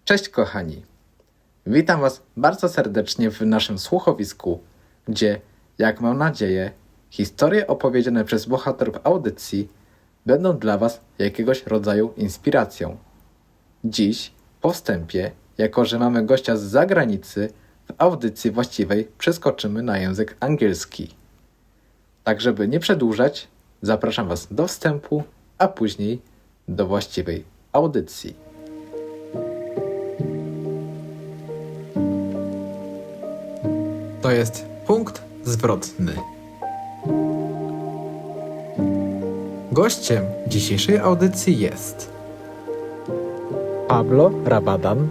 Cześć kochani, witam Was bardzo serdecznie w naszym słuchowisku, gdzie, jak mam nadzieję, historie opowiedziane przez bohaterów audycji będą dla Was jakiegoś rodzaju inspiracją. Dziś, po wstępie, jako że mamy gościa z zagranicy, w audycji właściwej przeskoczymy na język angielski. Tak, żeby nie przedłużać, zapraszam Was do wstępu, a później do właściwej audycji. To jest punkt zwrotny. Gościem dzisiejszej audycji jest Pablo Rabadan,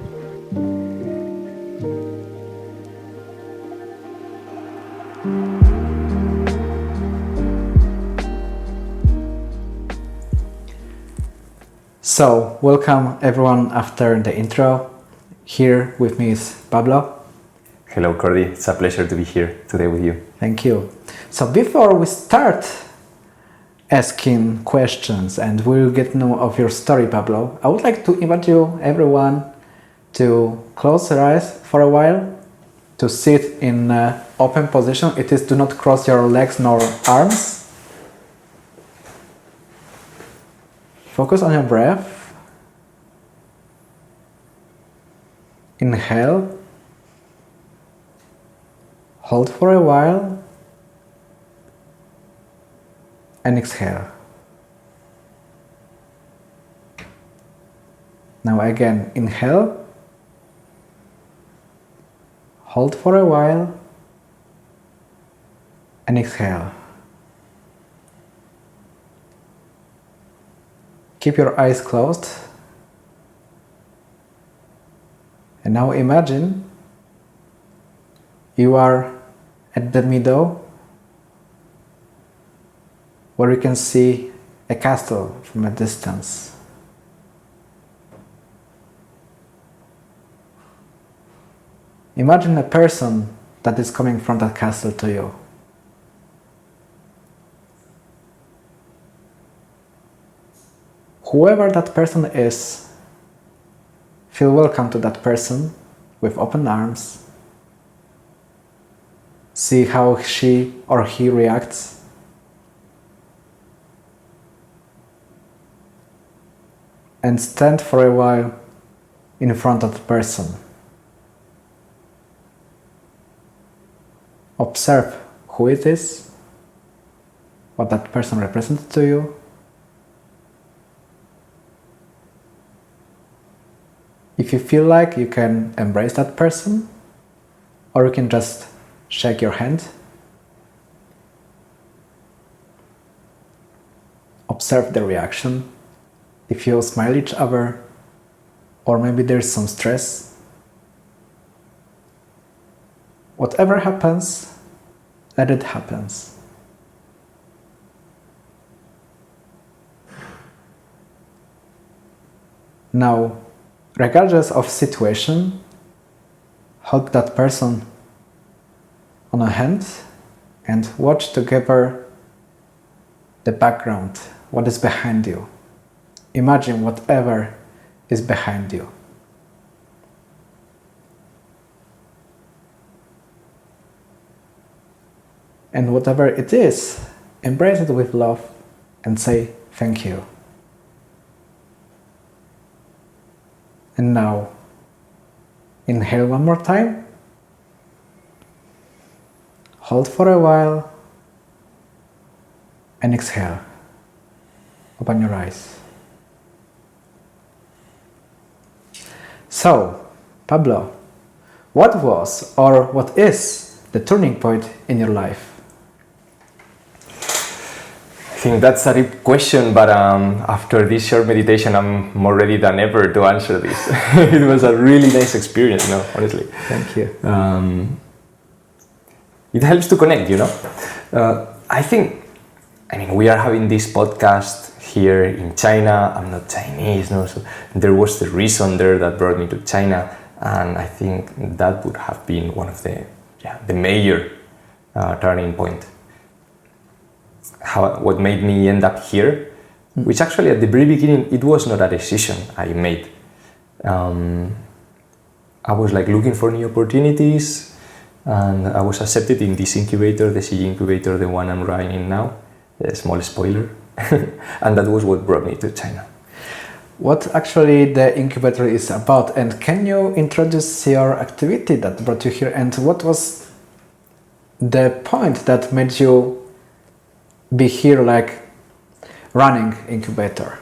So, welcome everyone after the intro. Here with me is Pablo. Hello, Cordy. It's a pleasure to be here today with you. Thank you. So, before we start asking questions and we'll get to know of your story, Pablo, I would like to invite you, everyone, to close your eyes for a while, to sit in open position. It is do not cross your legs nor arms. Focus on your breath. Inhale. Hold for a while. And exhale. Now again, inhale. Hold for a while. And exhale. Keep your eyes closed. And now imagine you are at the middle where you can see a castle from a distance. Imagine a person that is coming from that castle to you. Whoever that person is, feel welcome to that person with open arms. See how she or he reacts. And stand for a while in front of the person. Observe who it is, what that person represents to you. If you feel like, you can embrace that person, or you can just shake your hand. Observe the reaction. If you smile each other, or maybe there's some stress. Whatever happens, let it happen. Now, regardless of situation, hold that person on a hand and watch together the background, what is behind you. Imagine whatever is behind you. And whatever it is, embrace it with love and say thank you. And now, inhale one more time. Hold for a while. And exhale. Open your eyes. So, Pablo, what was or what is the turning point in your life? I think that's a deep question, but after this short meditation, I'm more ready than ever to answer this. It was a really nice experience, honestly. Thank you. It helps to connect, we are having this podcast here in China. I'm not Chinese, so there was the reason there that brought me to China, and I think that would have been one of the major turning point. What made me end up here, which actually at the very beginning it was not a decision I made. I was like looking for new opportunities, and I was accepted in this incubator, the CG incubator, the one I'm running now. A small spoiler. And that was what brought me to China. What actually the incubator is about, and can you introduce your activity that brought you here, and what was the point that made you be here, like running incubator?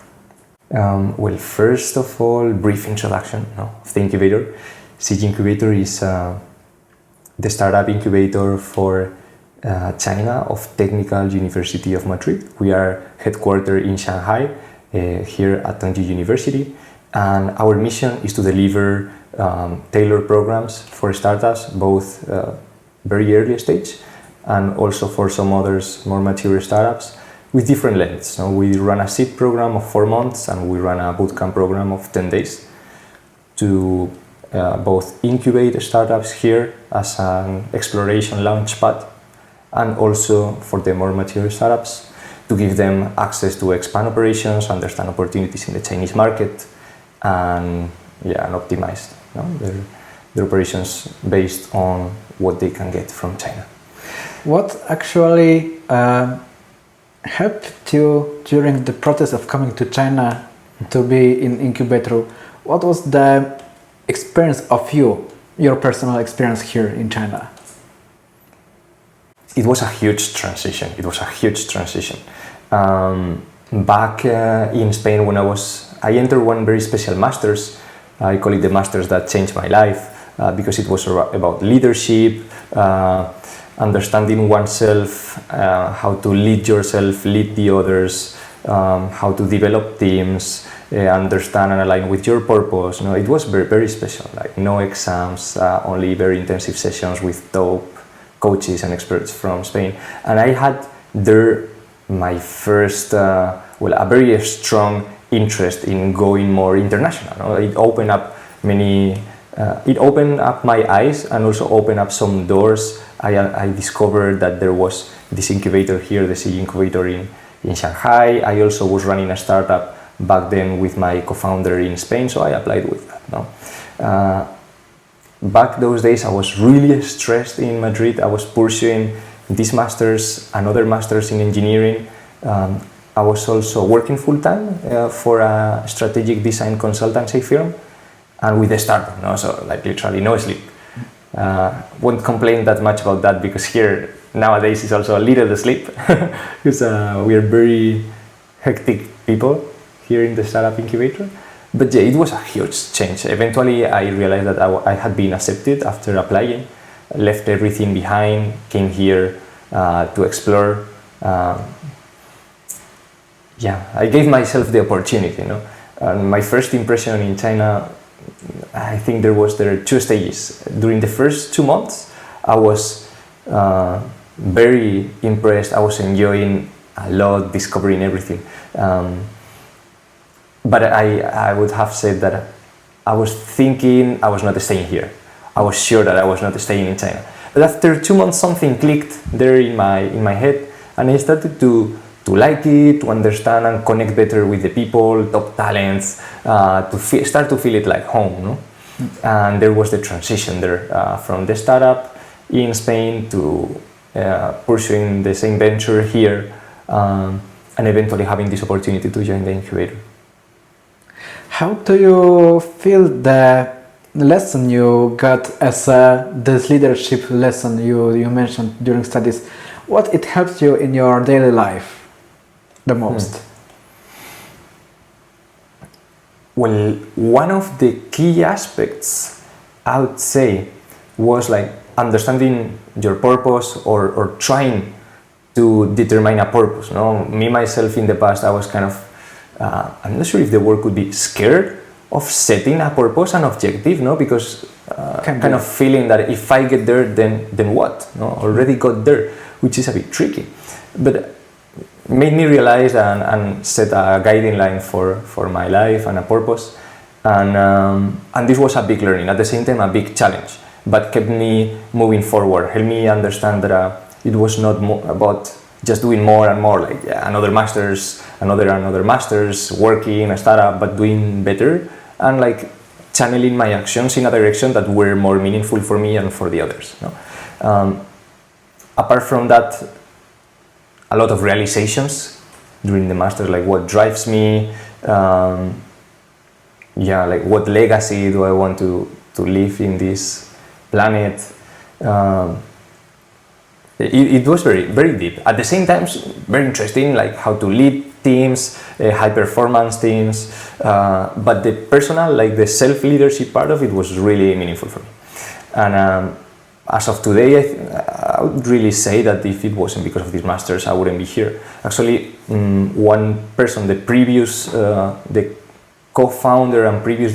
Well, first of all, brief introduction of the incubator. CG Incubator is the startup incubator for China of Technical University of Madrid. We are headquartered in Shanghai, here at Tongji University, and our mission is to deliver tailored programs for startups, both very early stage and also for some others more mature startups with different lengths. We run a seed program of 4 months, and we run a bootcamp program of 10 days to both incubate startups here as an exploration launch pad, and also for the more mature startups to give them access to expand operations, understand opportunities in the Chinese market, and optimize their operations based on what they can get from China. What actually helped you during the process of coming to China to be in incubator? What was the experience of your personal experience here in China? It was a huge transition. Back in Spain, when I entered one very special master's. I call it the master's that changed my life, because it was about leadership, understanding oneself, how to lead yourself, lead the others, how to develop teams, understand and align with your purpose. It was very, very special. Like no exams, only very intensive sessions with top coaches and experts from Spain. And I had there my first, a very strong interest in going more international. It opened up it opened up my eyes and also opened up some doors. I discovered that there was this incubator here, the CG incubator in Shanghai. I also was running a startup back then with my co-founder in Spain, so I applied with that. Back those days, I was really stressed in Madrid. I was pursuing this master's, another master's in engineering. I was also working full-time for a strategic design consultancy firm, and with a startup, so like literally no sleep. Won't complain that much about that, because here nowadays is also a little sleep, because we are very hectic people here in the startup incubator. But yeah, it was a huge change. Eventually, I realized that I had been accepted after applying, left everything behind, came here to explore. I gave myself the opportunity. My first impression in China, I think there are 2 stages. During the first 2 months, I was very impressed. I was enjoying a lot, discovering everything. But I would have said that I was thinking I was not staying here. I was sure that I was not staying in China. But after 2 months, something clicked there in my head, and I started to like it, to understand and connect better with the people, top talents, to start to feel it like home. And there was the transition there from the startup in Spain to pursuing the same venture here, and eventually having this opportunity to join the incubator. How do you feel the lesson you got as this leadership lesson you mentioned during studies? What it helps you in your daily life the most? Well, one of the key aspects, I would say, was like understanding your purpose or trying to determine a purpose. Me, myself, in the past, I was kind of, I'm not sure if the word could be scared of setting a purpose and objective, because kind of feeling that if I get there, then what? Already got there, which is a bit tricky. But made me realize and set a guiding line for my life and a purpose, and this was a big learning, at the same time a big challenge, but kept me moving forward, helped me understand that it was not about just doing more and more, like another master's, another master's, working a startup, but doing better, and like channeling my actions in a direction that were more meaningful for me and for the others. Apart from that, a lot of realizations during the master, like what drives me, like what legacy do I want to live in this planet. It was very, very deep. At the same time, very interesting, like how to lead teams, high performance teams. But the personal, like the self-leadership part of it was really meaningful for me. And as of today, I would really say that if it wasn't because of these masters, I wouldn't be here. Actually, one person, the co-founder and previous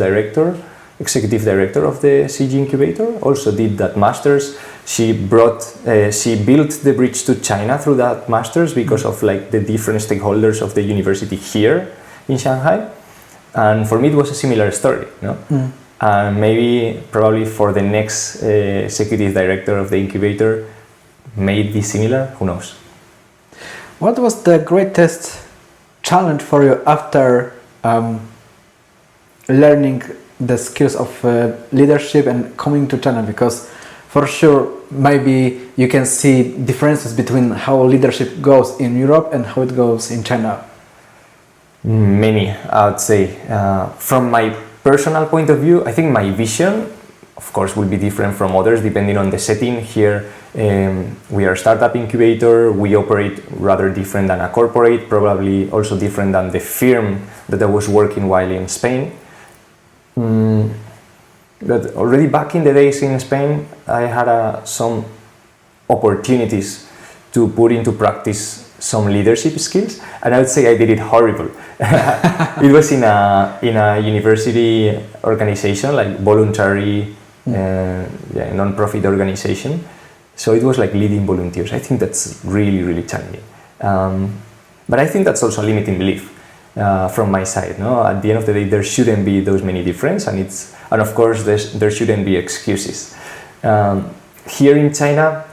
executive director of the CG incubator, also did that masters. She built the bridge to China through that masters because of like the different stakeholders of the university here in Shanghai. And for me, it was a similar story, And probably for the next executive director of the incubator, may it be similar, who knows? What was the greatest challenge for you after learning the skills of leadership and coming to China? Because for sure, maybe you can see differences between how leadership goes in Europe and how it goes in China. Many, I would say. From my personal point of view, I think my vision, of course, will be different from others depending on the setting. Here, we are a startup incubator. We operate rather different than a corporate, probably also different than the firm that I was working while in Spain. But already back in the days in Spain, I had some opportunities to put into practice some leadership skills, and I would say I did it horrible. It was in a university organization, like voluntary, non-profit organization. So it was like leading volunteers. I think that's really, really challenging. But I think that's also a limiting belief from my side. No, at the end of the day, there shouldn't be those many differences, and of course, there shouldn't be excuses. Here in China,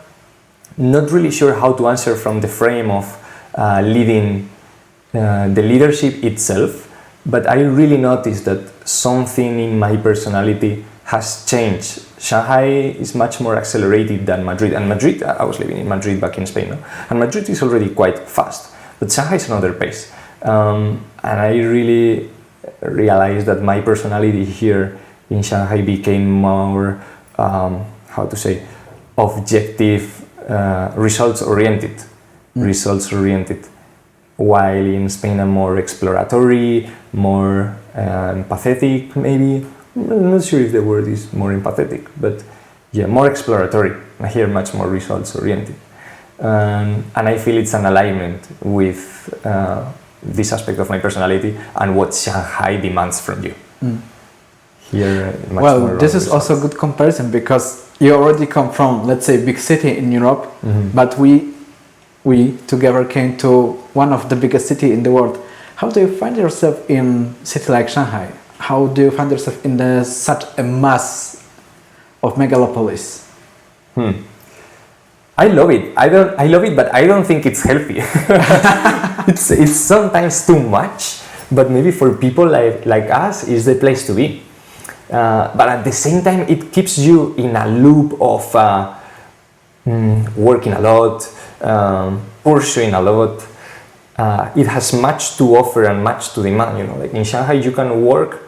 not really sure how to answer from the frame of leading the leadership itself, but I really noticed that something in my personality has changed. Shanghai is much more accelerated than Madrid, and Madrid, I was living in Madrid back in Spain, no? And Madrid is already quite fast, but Shanghai is another pace. And I really realized that my personality here in Shanghai became more, objective, results-oriented, while in Spain I'm more exploratory, more empathetic, maybe. I'm not sure if the word is more empathetic, but yeah, more exploratory. Here much more results-oriented. And I feel it's an alignment with this aspect of my personality and what Shanghai demands from you. Here, much more this is results. also a good comparison because you already come from, let's say, big city in Europe, but we together came to one of the biggest city in the world. How do you find yourself in a city like Shanghai? How do you find yourself in such a mass of megalopolis? I love it. I love it, but I don't think it's healthy. It's sometimes too much, but maybe for people like us, it's the place to be. But at the same time, it keeps you in a loop of working a lot, pursuing a lot. It has much to offer and much to demand. Like in Shanghai, you can work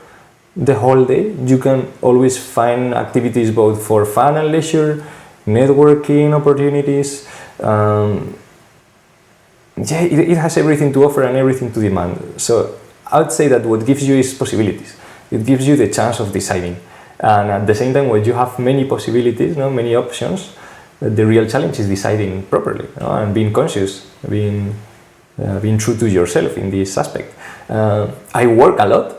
the whole day. You can always find activities both for fun and leisure, networking opportunities. It has everything to offer and everything to demand. So I would say that what gives you is possibilities. It gives you the chance of deciding. And at the same time, when you have many possibilities, many options, the real challenge is deciding properly and being conscious, being true to yourself in this aspect. I work a lot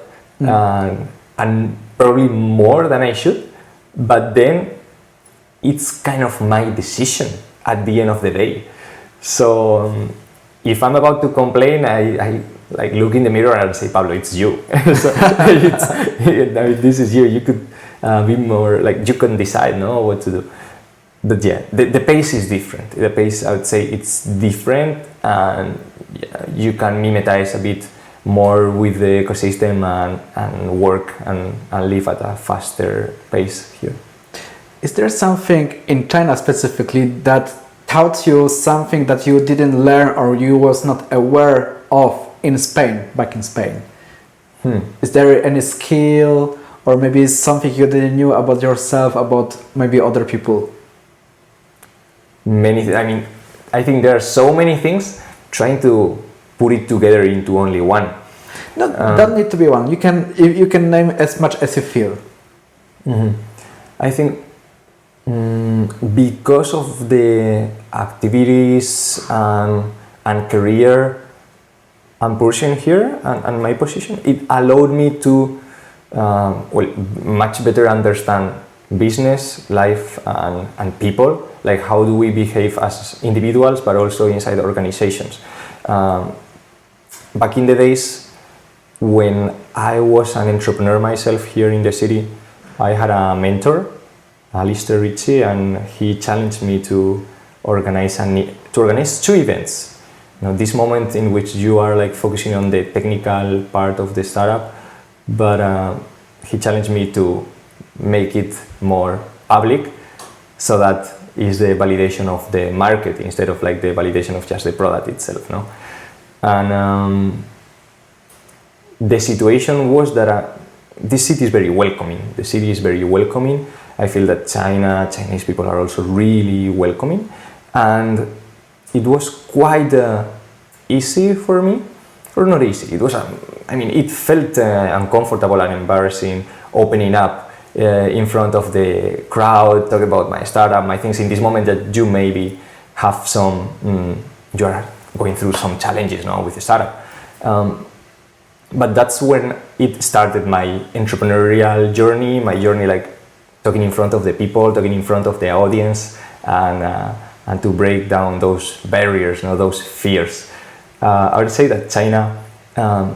and probably more than I should, but then it's kind of my decision at the end of the day. So if I'm about to complain, I like look in the mirror and say, Pablo, it's you. So this is you. You could be more like you can decide, what to do. But yeah, the pace is different. The pace, I would say, it's different, and you can mimetize a bit more with the ecosystem and work and live at a faster pace here. Is there something in China specifically that taught you something that you didn't learn or you was not aware of in Spain, back in Spain? Is there any skill or maybe something you didn't know about yourself, about maybe other people? I think there are so many things. Trying to put it together into only one. No, don't need to be one. You can name as much as you feel. I think because of the activities and career I'm pursuing here and my position, it allowed me to much better understand business, life, and people. Like how do we behave as individuals, but also inside organizations. Back in the days when I was an entrepreneur myself here in the city, I had a mentor, Alistair Ritchie, and he challenged me to organize two events. This moment in which you are like focusing on the technical part of the startup, but he challenged me to make it more public, so that is the validation of the market instead of like the validation of just the product itself. And the situation was that this city is very welcoming. The city is very welcoming. I feel that Chinese people are also really welcoming, and it was quite easy for me, or not easy. It was, it felt uncomfortable and embarrassing opening up in front of the crowd, talk about my startup, my things in this moment that you maybe have you are going through some challenges now with the startup. But that's when it started my entrepreneurial journey, like talking in front of the people, talking in front of the audience, and to break down those barriers, those fears. I would say that China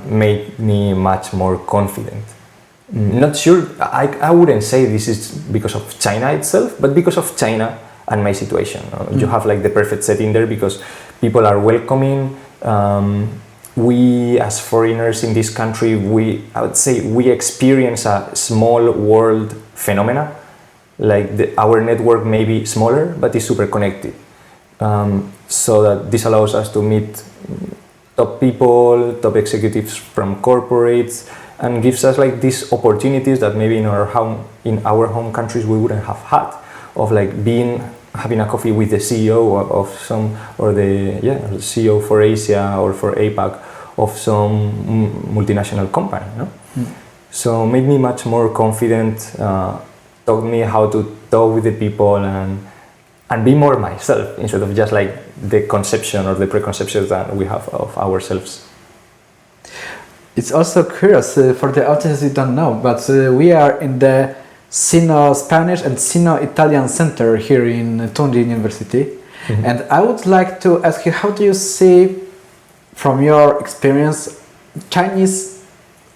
made me much more confident. Not sure, I wouldn't say this is because of China itself, but because of China and my situation. You have like the perfect setting there because people are welcoming. We as foreigners in this country, I would say we experience a small world phenomena. Like our network may be smaller, but it's super connected. So that this allows us to meet top people, top executives from corporates, and gives us like these opportunities that maybe in our home countries we wouldn't have had, of like having a coffee with the CEO of some, or the CEO for Asia or for APAC of some multinational company. So made me much more confident, taught me how to talk with the people and be more myself instead of just like the conception or the preconceptions that we have of ourselves. It's also curious for the audience who don't know, but we are in the Sino-Spanish and Sino-Italian Center here in Tunji University. And I would like to ask you, how do you see, from your experience, Chinese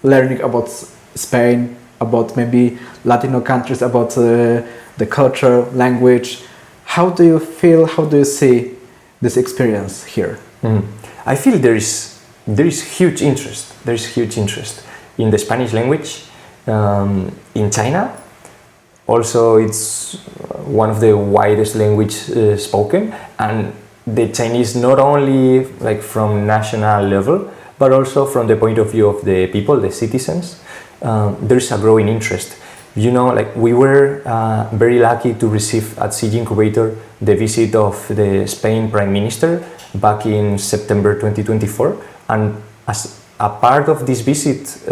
learning about Spain, about maybe Latino countries, about the culture, language? How do you feel, how do you see this experience here? I feel there is huge interest. There is huge interest in the Spanish language in China. Also, it's one of the widest language spoken, and the Chinese not only like from national level, but also from the point of view of the people, the citizens. There is a growing interest. Like we were very lucky to receive at Xi Incubator the visit of the Spain Prime Minister back in September 2024, and as a part of this visit,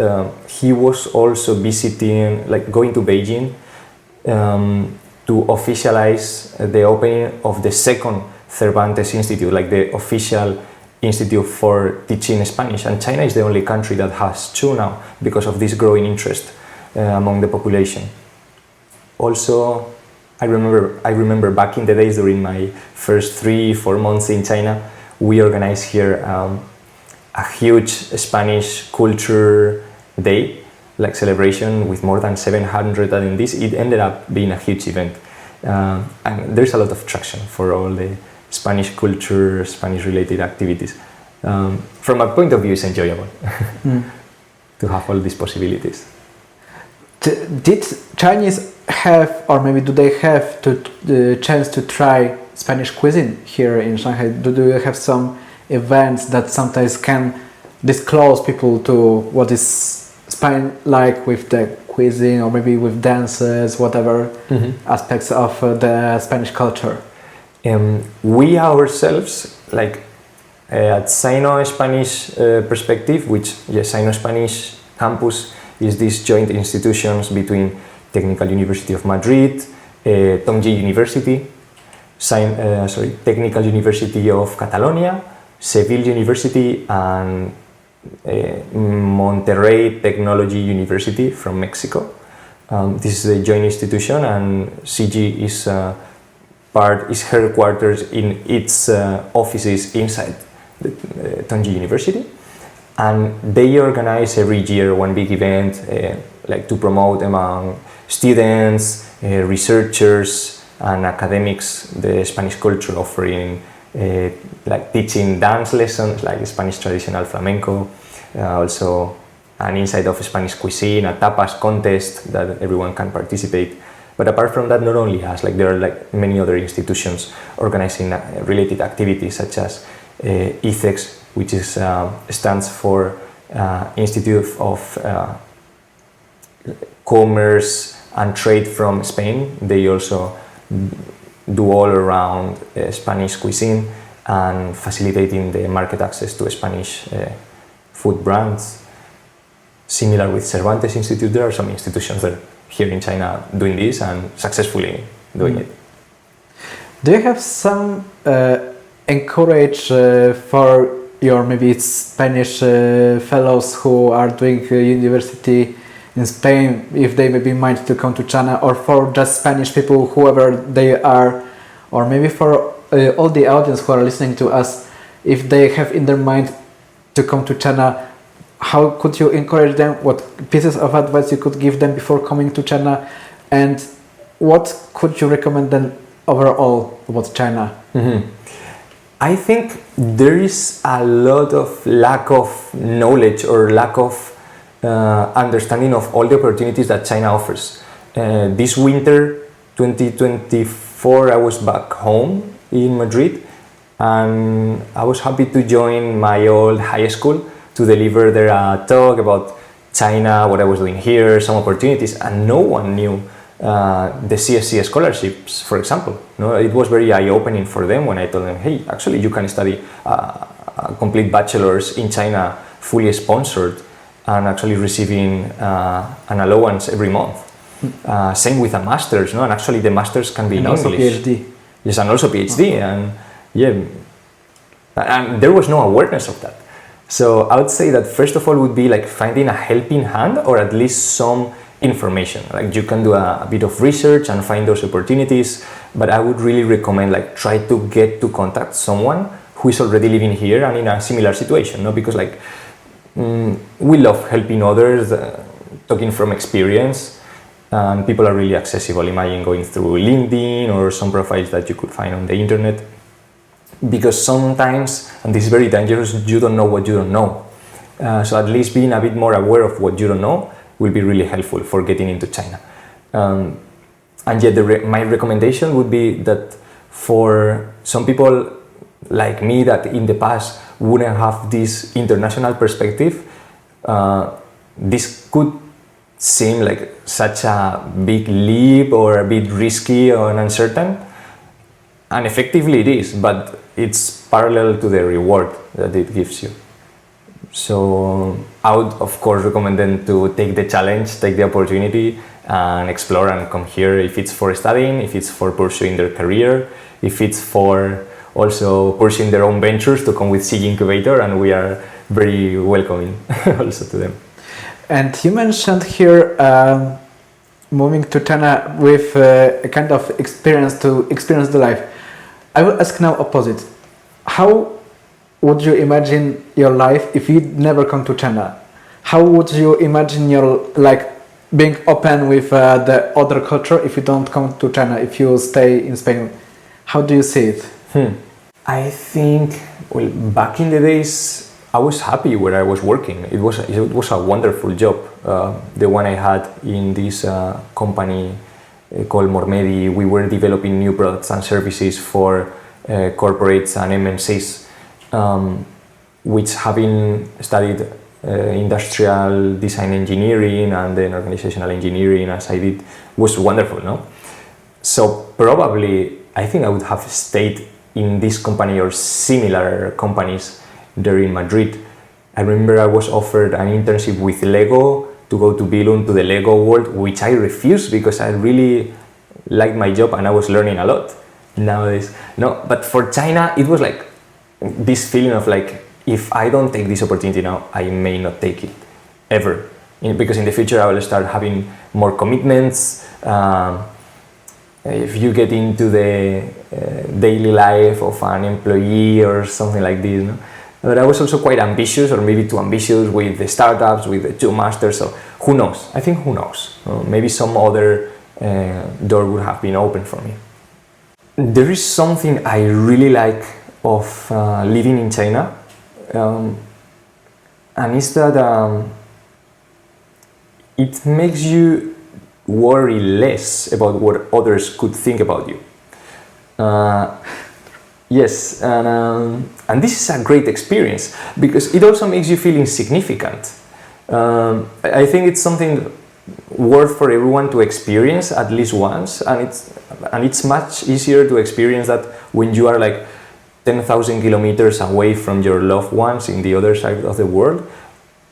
he was also visiting, like going to Beijing to officialize the opening of the second Cervantes Institute, like the official institute for teaching Spanish. And China is the only country that has two now because of this growing interest among the population. Also, I remember back in the days during my first 3-4 months in China, we organized here a huge Spanish culture day, like celebration with more than 700 attendees. It ended up being a huge event. And there's a lot of traction for all the Spanish culture, Spanish related activities. From my point of view, it's enjoyable to have all these possibilities. Did Chinese have, or maybe do they have the chance to try Spanish cuisine here in Shanghai? Do you have some events that sometimes can disclose people to what is Spain like with the cuisine, or maybe with dances, whatever aspects of the Spanish culture? We ourselves, like at Sino-Spanish perspective, which Sino-Spanish campus is these joint institutions between Technical University of Madrid, Tongji University, Technical University of Catalonia, Seville University, and Monterrey Technology University from Mexico. This is a joint institution, and CG is headquarters in its offices inside the Tongji University, and they organize every year one big event, like to promote among students, researchers, and academics the Spanish culture, offering like teaching dance lessons like Spanish traditional flamenco, also an insight of Spanish cuisine, a tapas contest that everyone can participate. But apart from that, not only us, like there are like many other institutions organizing related activities, such as ICEX, which is stands for Institute of Commerce and Trade from Spain. They also do all around Spanish cuisine and facilitating the market access to Spanish food brands. Similar with Cervantes Institute, there are some institutions that here in China doing this and successfully doing it. Do you have some encourage for your maybe Spanish fellows who are doing university in Spain, if they maybe mind to come to China, or for just Spanish people, whoever they are, or maybe for all the audience who are listening to us, if they have in their mind to come to China, how could you encourage them? What pieces of advice you could give them before coming to China, and what could you recommend them overall about China? I think there is a lot of lack of knowledge or lack of understanding of all the opportunities that China offers. This winter 2024 I was back home in Madrid, and I was happy to join my old high school to deliver there a talk about China, what I was doing here, some opportunities, and no one knew the CSC scholarships, for example. No, it was very eye-opening for them when I told them, hey, actually you can study a complete bachelor's in China, fully sponsored, and actually receiving an allowance every month. Same with a master's, no? And actually the master's can be and in also English. PhD. Yes, and also PhD, and and there was no awareness of that. So I would say that first of all would be like finding a helping hand, or at least some information. Like you can do a bit of research and find those opportunities, but I would really recommend like try to get to contact someone who is already living here and in a similar situation, no? Because like we love helping others, talking from experience, and people are really accessible. Imagine going through LinkedIn or some profiles that you could find on the internet, because sometimes, and this is very dangerous, you don't know what you don't know. So at least being a bit more aware of what you don't know will be really helpful for getting into China. And yet my recommendation would be that for some people like me that in the past wouldn't have this international perspective, this could seem like such a big leap or a bit risky or uncertain, and effectively it is, but it's parallel to the reward that it gives you. So I would of course recommend them to take the challenge, take the opportunity and explore and come here, if it's for studying, if it's for pursuing their career, if it's for also pursuing their own ventures, to come with CG Incubator, and we are very welcoming also to them. And you mentioned here moving to China with a kind of experience to experience the life. I will ask now opposite. How would you imagine your life if you never come to China? How would you imagine your being open with the other culture if you don't come to China, if you stay in Spain? How do you see it? I think Well, back in the days, I was happy where I was working. It was a wonderful job. The one I had in this company called Mormedi. We were developing new products and services for corporates and MNCs, which, having studied industrial design engineering and then organizational engineering as I did, was wonderful, no? So probably I think I would have stayed in this company or similar companies there in Madrid. I remember I was offered an internship with Lego to go to Billund, to the Lego world, which I refused because I really liked my job and I was learning a lot. Nowadays, no, but for China, it was like this feeling of like, if I don't take this opportunity now, I may not take it ever. Because in the future, I will start having more commitments. If you get into the daily life of an employee or something like this, no? But I was also quite ambitious, or maybe too ambitious, with the startups, with the 2 masters. So who knows? I think who knows? Maybe some other door would have been open for me. There is something I really like of living in China, and it's that it makes you worry less about what others could think about you. Yes, and this is a great experience because it also makes you feel insignificant. I think it's something worth for everyone to experience at least once, and it's much easier to experience that when you are like 10,000 kilometers away from your loved ones in the other side of the world,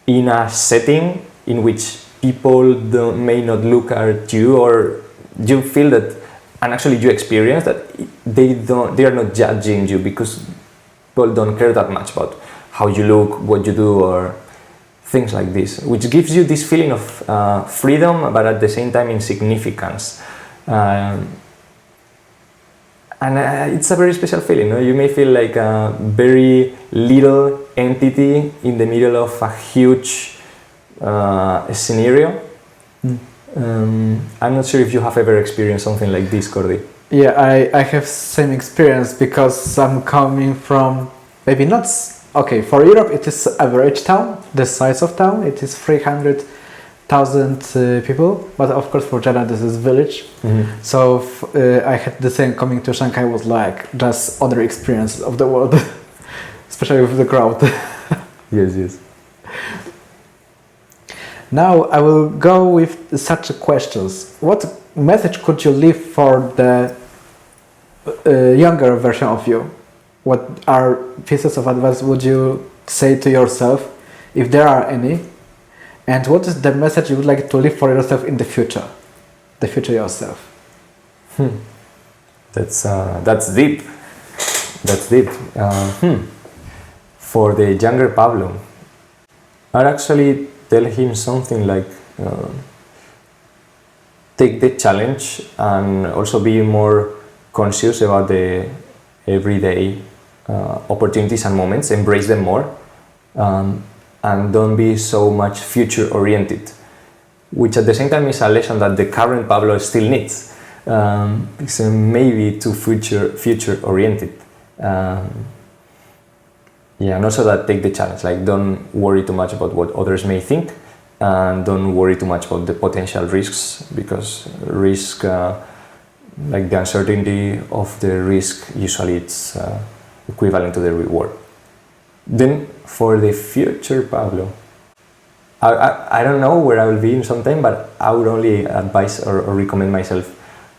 in a setting in which people may not look at you, or you feel that, and actually you experience that they are not judging you because people don't care that much about how you look, what you do, or things like this, which gives you this feeling of freedom, but at the same time insignificance. And it's a very special feeling. No? You may feel like a very little entity in the middle of a huge scenario. I'm not sure if you have ever experienced something like this, Cordy. Yeah, I have same experience because I'm coming from maybe not. Okay, for Europe it is average town, the size of town, it is 300,000 people, but of course for China this is village. Mm-hmm. So I had the same coming to Shanghai was like just other experience of the world, especially with the crowd. Yes. Now I will go with such questions. What message could you leave for the younger version of you? What are pieces of advice would you say to yourself, if there are any? And what is the message you would like to leave for yourself in the future yourself? That's deep. That's deep. For the younger Pablo, I'd actually tell him something like, take the challenge and also be more conscious about the everyday opportunities and moments, embrace them more, and don't be so much future oriented, which at the same time is a lesson that the current Pablo still needs, because maybe too future oriented. Yeah, and also that take the challenge, like don't worry too much about what others may think, and don't worry too much about the potential risks, because risk, like the uncertainty of the risk, usually it's equivalent to the reward. Then for the future Pablo, I don't know where I will be in some time, but I would only advise or recommend myself,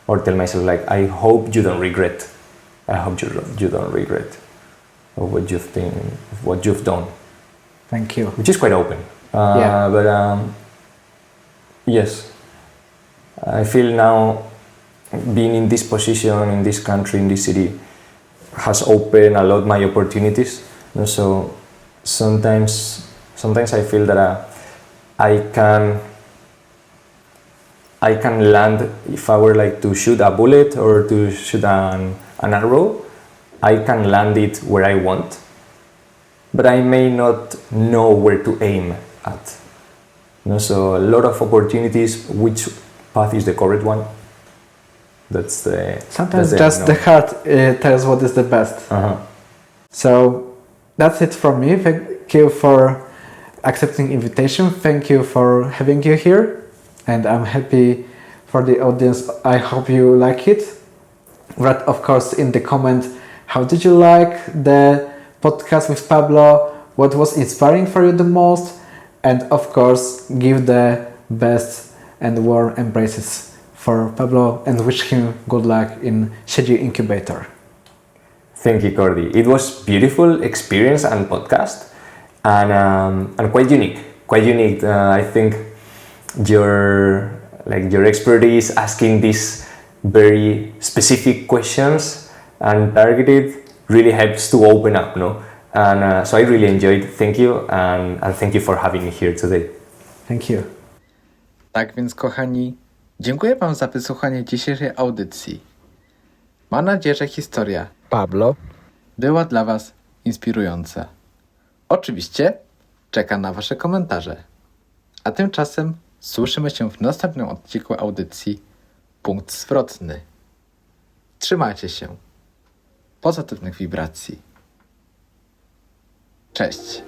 or tell myself like, I hope you don't regret. I hope you don't regret of what you've done. Thank you. Which is quite open. Yeah. But yes, I feel now being in this position, in this country, in this city, has opened a lot my opportunities. So sometimes I feel that I can land, if I were like to shoot a bullet or to shoot an arrow, I can land it where I want, but I may not know where to aim at. So a lot of opportunities, which path is the correct one? Sometimes just the heart tells what is the best. Uh-huh. So that's it from me. Thank you for accepting invitation. Thank you for having you here. And I'm happy for the audience. I hope you like it. Write, of course, in the comment, how did you like the podcast with Pablo? What was inspiring for you the most? And of course, give the best and warm embraces for Pablo and wish him good luck in Siedzi Incubator. Thank you, Cordy. It was beautiful experience and podcast, and quite unique. Quite unique. I think your expertise asking these very specific questions and targeted really helps to open up, no? And so I really enjoyed. Thank you, and thank you for having me here today. Thank you. Tak więc, kochani, dziękuję Wam za wysłuchanie dzisiejszej audycji. Mam nadzieję, że historia Pablo była dla Was inspirująca. Oczywiście czekam na Wasze komentarze. A tymczasem słyszymy się w następnym odcinku audycji Punkt Zwrotny. Trzymajcie się. Pozytywnych wibracji. Cześć.